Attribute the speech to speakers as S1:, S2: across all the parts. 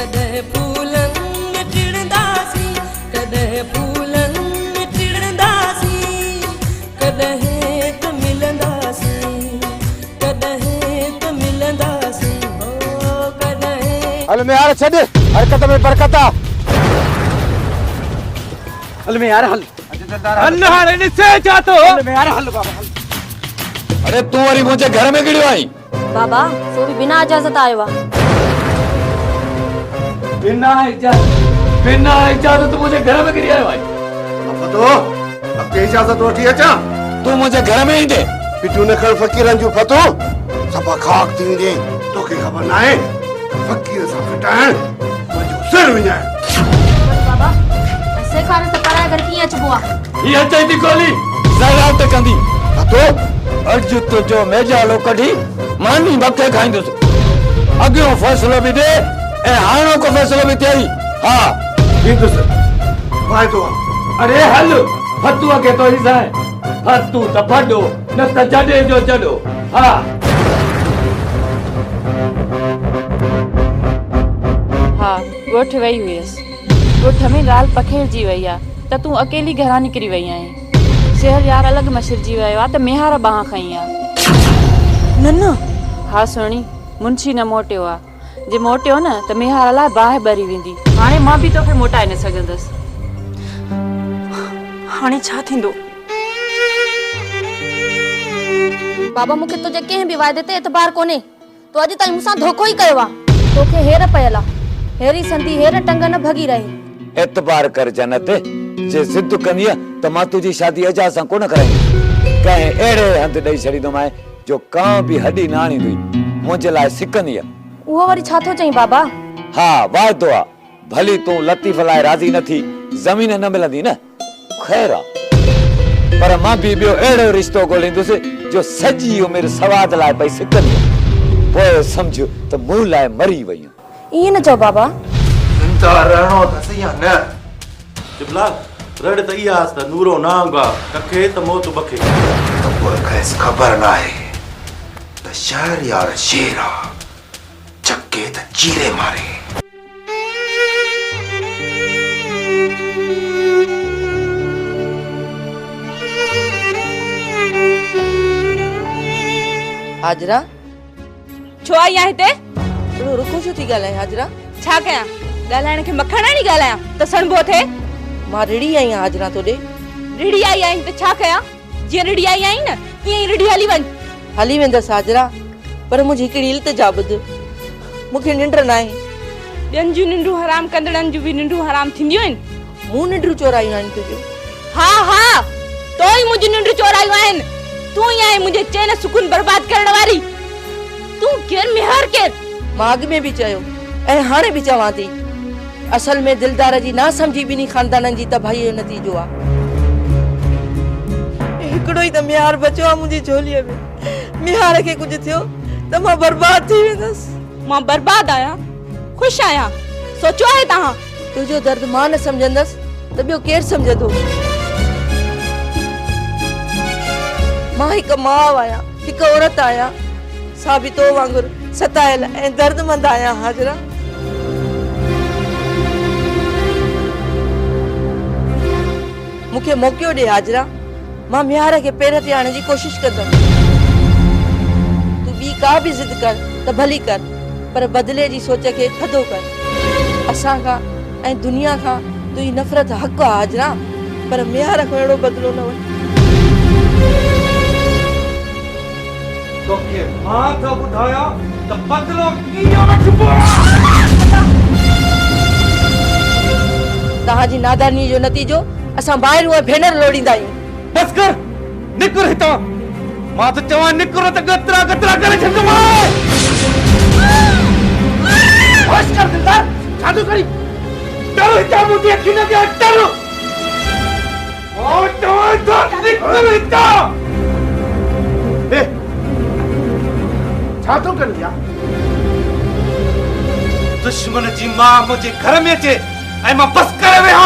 S1: कदह फूलन में टिड़दासी कदह फूलन में टिड़दासी कदह त मिलंदासी कदह त मिलंदासी हो कदह।
S2: हल में यार छॾ हरकत में बरकत आहे। हल में यार हल हल हाणे ॾिसे छा थो। हल में यार हल बाबा हल।
S3: अरे तू वरी मुझे घर में गिड़ियो आई।
S4: बाबा सो भी बिना इजाजत आयो आहे।
S3: बिना इजाजत मुझे घर में गिड़ी आयो आई।
S2: अब तो अब के इजाजत वठी अचा।
S3: तू मुझे घर में ही दे।
S2: पिटू ने खड़ फकीरन जो फतो सभा खाक थी दे तो के खबर ना है फकीर सा फिटाण मुझे सिर विञाए।
S4: बाबा ऐसे खाने से पराए घर कीअं अचबो आहे।
S3: ये अचे थी गोली ज़रात कंदी
S2: तो
S3: अज तुझो मेजालो कढी मानी बके खाईंदुसि। अॻियों फ़ैसिलो बि दे ऐं हाणोको फ़ैसिलो बि थियई। हा
S2: ईंदुसि वाइदो आहे।
S3: अरे हल फतू के तो ही जाए फतू त फडो न त जडे जो जडो। हा
S5: हाँ ॻोठ वई हुयसि। ॻोठ में ॻाल्हि पखेड़जी वई आहे त तूं अकेली घरां निकिरी वई आहीं। शहर यार अलॻि मशिरजी वियो आहे त मेहार बाह खई आहे।
S4: न न
S5: हा सुहिणी मुंशी न मोटियो आहे। जे मोटियो न त मेहार लाइ बाहि ॿरी वेंदी। हाणे मां बि तोखे मोटाए न सघंदसि।
S4: हाणे छा थींदो। बाबा मूंखे तुंहिंजे कंहिं बि वाइदे ते एतबार कोन्हे। तो अॼु ताईं मूंसां धोखो ई कयो आहे। तोखे हेर पयल आहे हेरी संधी हेर टंग न भगी रहे।
S3: एतबार कर जन्नत जे जिद कंदी त मां तुझी शादी एजाज सां कोन कराईंदी। कंहिं अहिड़े हंधि ॾेई छॾींदोमांइ जो का बि हॾी न आणींदी मुंहिंजे लाइ सिकंदी।
S4: उहो वरी छा थो चईं बाबा।
S3: हा वाइदो आहे भली तूं लतीफ़ लाइ राज़ी न थी ज़मीन न मिलंदी न ख़ैर आहे पर मां बि ॿियो अहिड़ो रिश्तो ॻोल्हींदुसि जो सॼी उमिरि सवाद लाइ पई सिकंदी पोइ सम्झ त मूं लाइ मरी वई।
S4: ईअं न चओ बाबा।
S2: जिंदा रहणो अथसि या न।
S6: चिबलाल रड़ त इहा त नूरो नांगा कखे त मौत बखे।
S2: पोइ खेसि ख़बर न आहे त शहर यार शेर आहे चके त चीरे मारे।
S7: हाजरा
S5: छो आई आहे हिते।
S7: थोरो रुको छो थी ॻाल्हाए हाजरा।
S5: छा कयां ॻाल्हाइण खे मखण नहीं ॻाल्हायां त सणबो थिए।
S7: मां रिड़ी आई आहियां हाजरा तोॾे।
S5: रिड़ी आई आहीं त छा कयां जीअं रिड़ी आई आहीं न ईअं ई रिड़ी हली वञ।
S7: हली वेंदसि हाजरा पर मुंहिंजी हिकिड़ी इल्तिजा ॿुध मूंखे निंड न आहे।
S5: ॿियनि जूं निंडूं हराम कंदड़नि जूं बि निंडूं हराम थींदियूं आहिनि।
S7: मूं निंडूं चोरायूं आहिनि तुंहिंजूं।
S5: हा हा तो ई मुंहिंजूं निंडूं चोरायूं आहिनि। तूं ई आहे मुंहिंजे चैन सुकून बर्बाद करण वारी। तूं केर मेहर केर।
S7: मां अॻु में बि चयो ऐं हाणे बि चवां थी असल में दिलदार जी ना समझी ॿिन्ही खानदाननि जी तबाही जो नतीजो आहे। हिकिड़ो ई त मेहार बचियो आहे मुंहिंजी झोलीअ में। मेहार खे कुझु थियो त मां बर्बाद थी वेंदसि।
S5: मां बर्बाद आहियां ख़ुशि आहियां सोचो आहे तव्हां।
S7: तुंहिंजो दर्द मां न सम्झंदसि त ॿियो केरु सम्झंदो। मां हिकु माउ आहियां हिकु औरत आहियां सा बि तो वांगुरु सतायल ऐं दर्दमंद आहियां हाजरा। मूंखे मौक़ो ॾे हाजरा मां मेहार खे पेर ते आणण जी कोशिशि कंदमि। तूं ॿी का बि ज़िद कर त भली कर पर बदिले जी सोच खे थधो कर। असां खां ऐं दुनिया खां तुंहिंजी नफ़रत हक़ आहे हाजरा पर मेहार खां अहिड़ो बदिलो न वठ।
S2: तोखे मां थो ॿुधायां त बदिलो कीअं वठिबो आहे।
S7: तव्हांजी नादानी जो नतीजो असां ॿाहिरि उहे भेनर लोड़ींदा आहियूं।
S2: बस कर निकुर हितां। मां त चवां निकुर त गतरा गतरा करे छॾंदोमांइ। होश कर दिलदार छा थो करी। डरो हितां मुंहिंजी अखियुनि खे डरो। ओ चवां थो निकुर हितां। छा थो करी यार। दुश्मन जी मां मुंहिंजे घर में अचे ऐं मां बस करे वियो।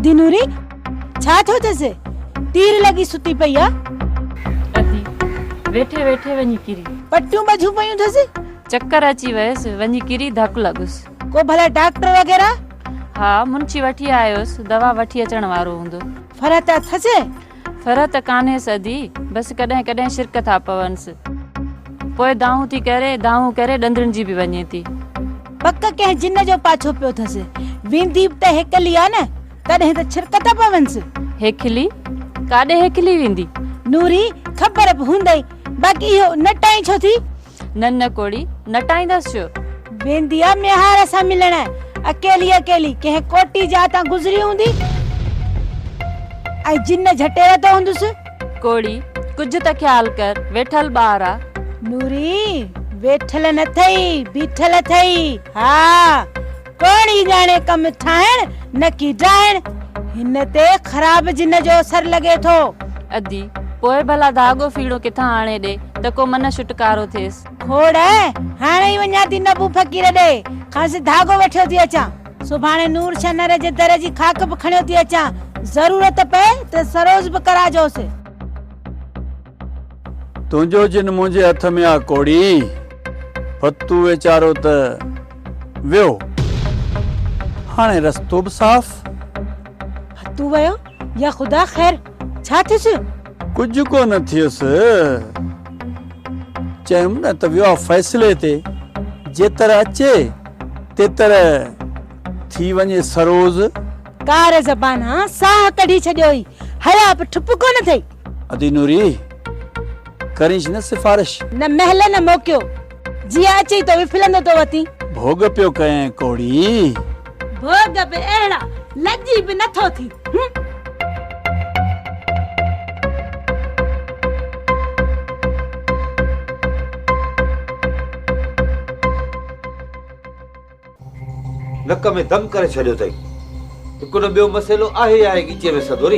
S8: अधी नूरी छा थियो अथसि? तीर लगी सुती पई आ?
S5: अदी वेठे वेठे वञी किरी,
S8: पट्टियूं बझूं पयूं अथसि?
S5: चक्कर अची वयसि, वञी किरी धक लॻुसि।
S8: को भला डॉक्टर वग़ैरह?
S5: हा, मुंशी वठी आयोसि, दवा वठी अचण वारो हूंदो।
S8: फरक अथसि?
S5: फरक त कान्हेसि अदी, बसि कॾहिं कॾहिं शिरक था पवनसि। पोइ दाऊं थी करे ॾंदरनि जी बि वञे थी।
S8: पक कंहिं जिन जो पाछो पियो अथसि। वेंदी त हेकली आ न, तॾहिं त छिरक था पवनसि।
S5: हेखली? काॾे हेखली वेंदी?
S8: नूरी ख़बर बि हूंदई, बाक़ी इहो नटाई छो थी?
S5: न कोड़ी, नटाईंदसि छो?
S8: वेंदी आ मेहार सां मिलण, अकेली अकेली कंहिं कोटी जा तां गुज़री हूंदी ऐं जिन झटेर तो हूंदुसि।
S5: कोड़ी कुझु त ख्याल कर, वेठल ॿार आ।
S8: नूरी वेठल न थई, बीठल थई। हा, कोण ई ॼाणे कम ठाहिण न की ड्राइण। हिन ते ख़राब जिन जो असर लगे थो।
S5: अदी पोइ भला धागो फीड़ो किथां आणे ॾे त को मन छुटकारो थिएसि।
S8: खोड़ हाणे ई वञा थी नबू फ़कीर ॾे, खांसि धागो वठियो थी अचां। सुभाणे नूर शनर जे दर जी खाक बि खणियो थी अचां। ज़रूरत पए त सरोज बि कराजोसि।
S9: तुंहिंजो जिन मुंहिंजे हथ में आ कोड़ी, फतू वेचारो त वियो, हाणे रस्तो बि साफ़।
S8: तू वयो या ख़ुदा ख़ैर, छा थियुसि?
S9: कुझु कोन थियुसि, चयमि न त वियो फ़ैसिले ते, जेतर अचे तेतर थी वञे सरोज।
S8: कार ज़बाना साह कढी छॾियोई, हया बि ठुप कोन थई।
S9: अदी नूरी करीश न सिफारिश,
S8: न महल न मोकियो, जीअं अची तो विफलंदो तो वती।
S9: भोग पियो कयां कोड़ी।
S8: भोग बि अहिड़ा लजी बि नथो थी।
S3: नक में दम करे छॾियो अथई। हिकु न ॿियो मसइलो आहे ॻीचे में सदोरी।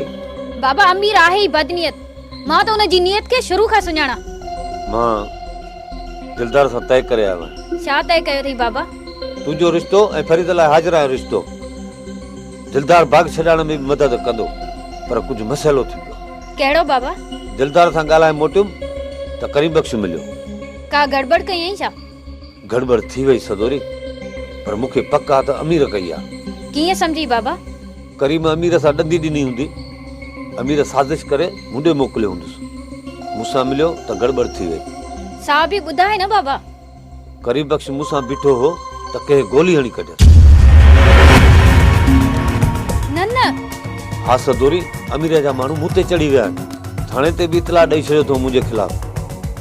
S4: बाबा अमीर आहे ई बदनियत, मां त उन जी नियत खे शुरू खां सुञाणा।
S3: मां दिलदार सां तय करे आयो आहियां।
S4: छा तय कयो अथई बाबा?
S3: तुंहिंजो रिश्तो ऐं फरीद लाइ हाजिरा जो रिश्तो। दिलदार बाग छॾाइण में बि मदद कंदो, पर कुझु मसइलो थी पियो।
S4: कहिड़ो बाबा?
S3: दिलदार सां ॻाल्हाए मोटियुमि त करीम बख्श मिलियो।
S4: का गड़बड़ कई छा?
S3: गड़बड़ थी वई सदोरी, पर मूंखे पक आहे त अमीर कई आहे।
S4: कीअं समझी बाबा?
S3: करीम अमीर सां ॾंदी ॾिनी हूंदी, अमीर साज़िश करे मुंडे मोकिलियो हूंदुसि, मूंसां मिलियो त गड़बड़ थी वई।
S4: सा बि ॿुधाए न बाबा।
S3: करीम बख्श मूंसां बीठो हो त कंहिं गोली हणी कढियसि।
S4: न
S3: हा सदोरी, अमीर जा माण्हू मूं ते चढ़ी विया आहिनि, थाणे ते बि इतला ॾेई छॾियो अथऊं मुंहिंजे ख़िलाफ़।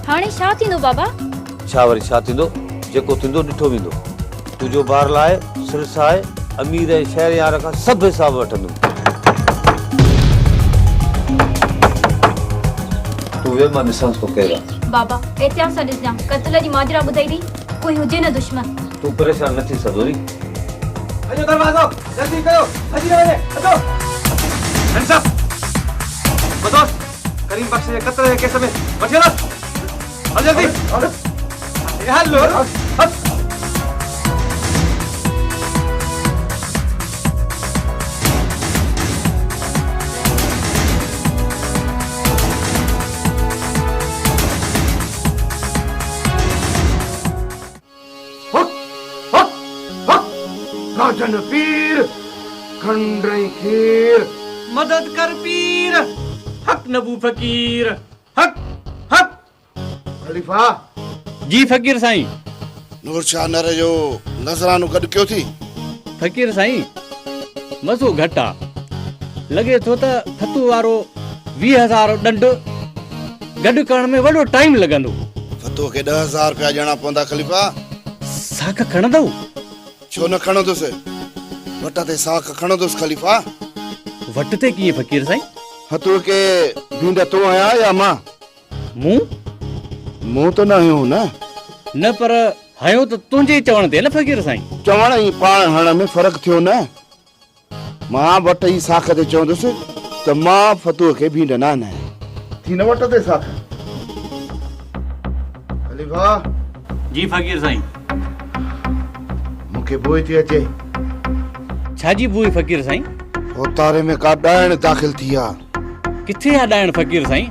S4: हाणे छा थींदो बाबा?
S3: छा वरी छा थींदो, जेको थींदो ॾिठो वेंदो। तुंहिंजो ॿार लाइ सिरस आहे, अमीर ऐं शहर यार खां सभु हिसाब वठंदुमि। तूं वे मां ॾिसां थो केरु आहे।
S4: बाबा एतिहास सां ॾिसजां, क़त्ल जी माजरा ॿुधाई थी, कोई हुजे न दुश्मन।
S3: तूं परेशान न थी सदोरी।
S2: अजो दरवाज़ो जल्दी कयो, अजी न वञे। अचो हंसा बदोस, करीम बख्श जे कत्ल जे केस में वठी हलो। हल जल्दी हलो। राजन पीर खंडई खीर, मदद कर पीर, हक नबू फकीर, हक हक। खलीफा
S9: जी फ़कीर साईं।
S10: नूर शाह नर जो नज़रानो गॾु कयो थी?
S9: फ़कीर साईं मज़ो घटि आ, लॻे थो त फतू वारो 20,000 ॾंड गॾु करण में वॾो टाइम लॻंदो।
S10: फतूअ खे 10,000 रुपया ॾियणा पवंदा खलीफ़ा।
S9: साख खणंदव?
S10: छो न खणंदुसि, वट ते साख खणंदुसि खलीफ़ा।
S9: वट ते कीअं फ़कीर साईं?
S10: फतूअ खे भींड तूं आया या मां?
S9: मूं
S10: त न आहियो न।
S9: न पर हयो त तुंहिंजे चवण ते न फ़कीर साईं।
S10: चवण ऐं पाण हणण में फ़र्क़ु थियो न। मां वट ई साख ते चवंदुसि त मां फतूअ खे भींड न आणायां। थी न वट ते साख? खलीफ़ा
S9: जी फ़कीर साईं।
S10: मूंखे बोई थी अचे।
S9: छा जी बोई फ़कीर साईं?
S10: ओतारे में का डायण दाखिल थी आ।
S9: किथे आ डायण फ़कीर साईं?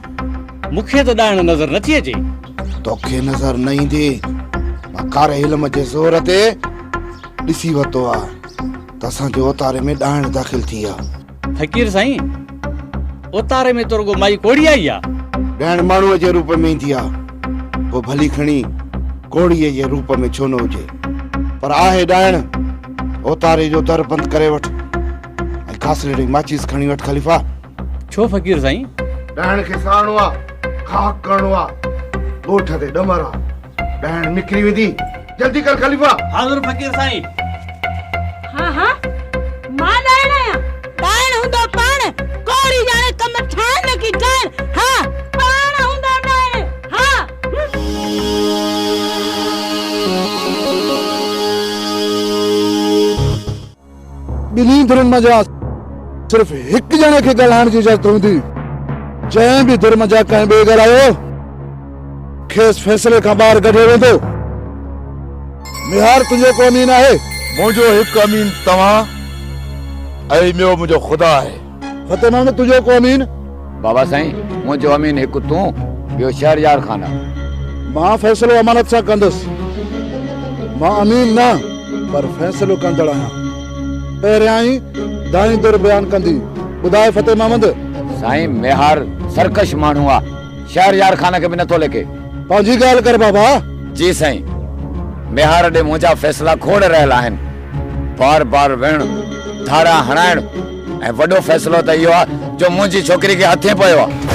S9: मूंखे त डायण नज़र नथी अचे।
S10: तोखे नज़र न ईंदी, मां कारे इल्म जे ज़ोर ते ॾिसी वरितो आ त असांजे ओतारे में डायण दाखिल थी आ।
S9: फ़कीर साईं, ओतारे में तो रुगो माई कोड़ी आई आ।
S10: डायण माण्हूअ जे रूप में ईंदी आ, पोइ भली खणी कोड़ीअ जे रूप में छो न हुजे, पर आहे डायण। ओतारे जो दर बंदि करे वठ ऐं घासलेट माचिस खणी वठ ख़लीफ़ा।
S9: छो फ़कीर साईं?
S10: डायण खे साड़णो आ, खाक करणो आ, ॻोठ ते ॾमर आ, डायण निकिरी वेंदी। जल्दी कर ख़लीफ़ा।
S9: हाज़िर फ़कीर साईं।
S8: हाँ हाँ मां डायण आया। डायण हूंदो पाण, कोड़ी जाने कम ठाहिण न की डायण। हाँ पाण हूंदो डायण। हाँ
S10: ॿिन्ही धुरनि मंझां सिर्फ़ हिकु ॼणे खे ॻाल्हाइण जी इजाज़त हूंदी। जंहिं बि धुर मंझां कंहिं ॿिए ॻाल्हायो खेसि फ़ैसिले खां ॿाहिरि कढियो वेंदो। निहार तुंहिंजो को अमीन आहे?
S11: मुंहिंजो हिकु अमीन तव्हां ऐं ॿियो मुंहिंजो ख़ुदा आहे।
S10: फतेह महमूद तुंहिंजो को अमीन?
S3: बाबा साईं, मुंहिंजो अमीन हिकु तूं, ॿियो शहरयार ख़ान आहे।
S10: मां फ़ैसिलो अमानत सां कंदुसि। मां अमीन न पर फ़ैसिलो कंदड़ आहियां। पहिरियां ई दाई दुर बयान कंदी। ॿुधाए फतेह महमूद।
S3: साईं, मेहार सरकश माण्हू आहे, शहरयार ख़ान खे बि नथो लेखे।
S10: पंहिंजी ॻाल्हि कर बाबा।
S3: जी साईं, मेहार ॾे मुंहिंजा फ़ैसिला खोड़ रहियल आहिनि। बार बार विण, धारा हणाइण ऐं वॾो फ़ैसिलो त इहो आहे जो मुंहिंजी छोकिरी खे हथे पियो आहे।